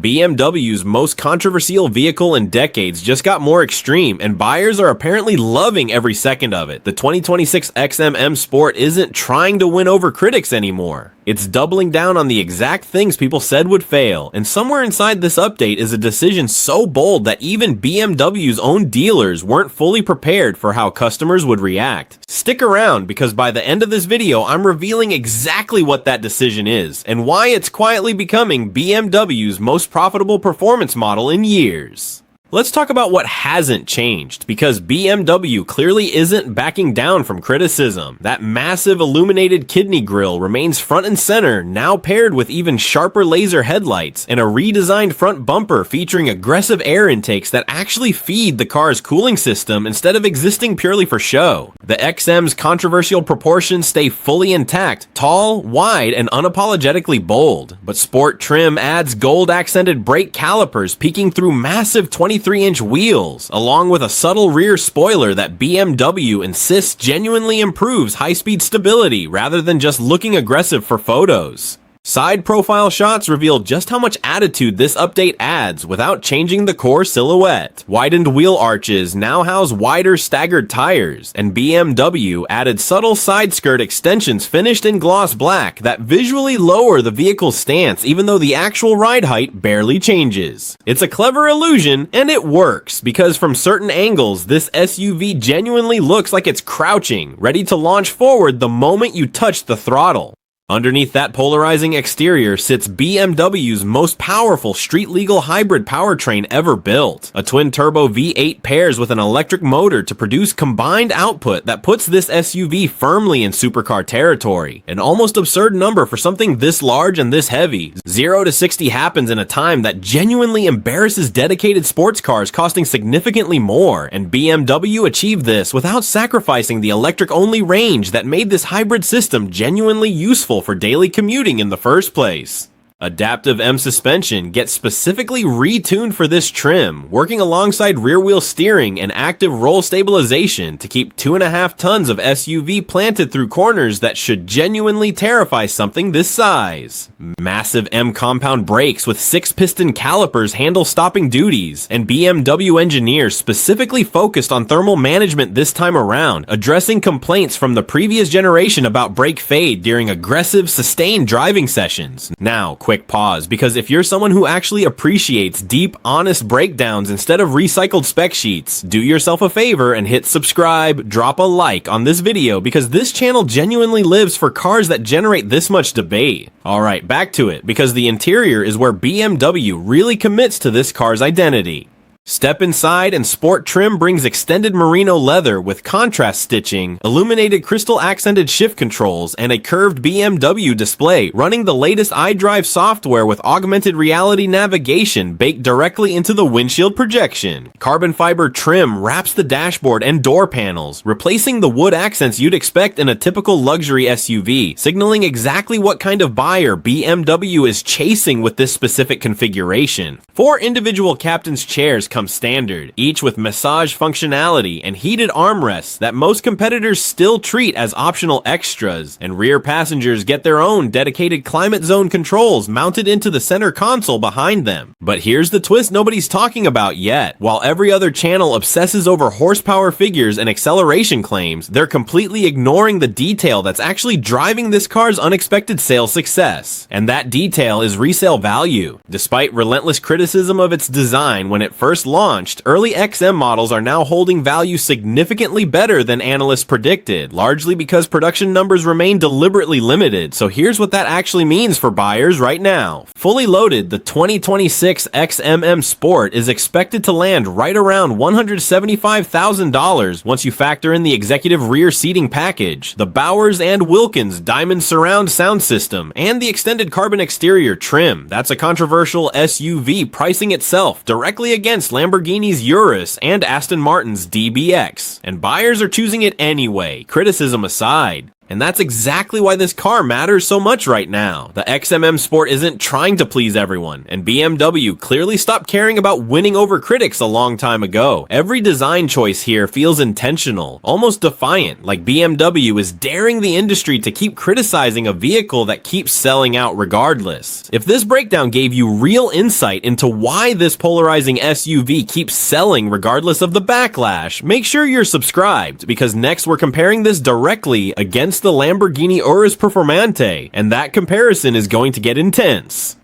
BMW's most controversial vehicle in decades just got more extreme, and buyers are apparently loving every second of it. The 2026 XM M Sport isn't trying to win over critics anymore. It's doubling down on the exact things people said would fail, and somewhere inside this update is a decision so bold that even BMW's own dealers weren't fully prepared for how customers would react. Stick around, because by the end of this video, I'm revealing exactly what that decision is, and why it's quietly becoming BMW's most profitable performance model in years. Let's talk about what hasn't changed, because BMW clearly isn't backing down from criticism. That massive illuminated kidney grille remains front and center, now paired with even sharper laser headlights and a redesigned front bumper featuring aggressive air intakes that actually feed the car's cooling system instead of existing purely for show. The XM's controversial proportions stay fully intact, tall, wide, and unapologetically bold, but sport trim adds gold-accented brake calipers peeking through massive 23-inch wheels, along with a subtle rear spoiler that BMW insists genuinely improves high-speed stability rather than just looking aggressive for photos. Side profile shots reveal just how much attitude this update adds without changing the core silhouette. Widened wheel arches now house wider staggered tires, and BMW added subtle side skirt extensions finished in gloss black that visually lower the vehicle's stance even though the actual ride height barely changes. It's a clever illusion, and it works, because from certain angles this SUV genuinely looks like it's crouching, ready to launch forward the moment you touch the throttle. Underneath that polarizing exterior sits BMW's most powerful street-legal hybrid powertrain ever built. A twin-turbo V8 pairs with an electric motor to produce combined output that puts this SUV firmly in supercar territory. An almost absurd number for something this large and this heavy. 0 to 60 happens in a time that genuinely embarrasses dedicated sports cars costing significantly more, and BMW achieved this without sacrificing the electric-only range that made this hybrid system genuinely useful for daily commuting in the first place. Adaptive M suspension gets specifically retuned for this trim, working alongside rear-wheel steering and active roll stabilization to keep 2.5 tons of SUV planted through corners that should genuinely terrify something this size. Massive M compound brakes with 6-piston calipers handle stopping duties, and BMW engineers specifically focused on thermal management this time around, addressing complaints from the previous generation about brake fade during aggressive, sustained driving sessions. Now, quick pause, because if you're someone who actually appreciates deep, honest breakdowns instead of recycled spec sheets, do yourself a favor and hit subscribe, drop a like on this video, because this channel genuinely lives for cars that generate this much debate. Alright, back to it, because the interior is where BMW really commits to this car's identity. Step inside and sport trim brings extended merino leather with contrast stitching, illuminated crystal accented shift controls, and a curved BMW display running the latest iDrive software with augmented reality navigation baked directly into the windshield projection. Carbon fiber trim wraps the dashboard and door panels, replacing the wood accents you'd expect in a typical luxury SUV, signaling exactly what kind of buyer BMW is chasing with this specific configuration. 4 individual captain's chairs come standard, each with massage functionality and heated armrests that most competitors still treat as optional extras, and rear passengers get their own dedicated climate zone controls mounted into the center console behind them. But here's the twist nobody's talking about yet. While every other channel obsesses over horsepower figures and acceleration claims, they're completely ignoring the detail that's actually driving this car's unexpected sales success. And that detail is resale value. Despite relentless criticism of its design when it first launched, early XM models are now holding value significantly better than analysts predicted, largely because production numbers remain deliberately limited. So here's what that actually means for buyers right now. Fully loaded, the 2026 XM M Sport is expected to land right around $175,000 once you factor in the executive rear seating package, the Bowers and Wilkins diamond surround sound system, and the extended carbon exterior trim. That's a controversial SUV pricing itself directly against Lamborghini's Urus and Aston Martin's DBX, and buyers are choosing it anyway, criticism aside. And that's exactly why this car matters so much right now. The XM M Sport isn't trying to please everyone, and BMW clearly stopped caring about winning over critics a long time ago. Every design choice here feels intentional, almost defiant, like BMW is daring the industry to keep criticizing a vehicle that keeps selling out regardless. If this breakdown gave you real insight into why this polarizing SUV keeps selling regardless of the backlash, make sure you're subscribed, because next we're comparing this directly against the Lamborghini Urus Performante, and that comparison is going to get intense.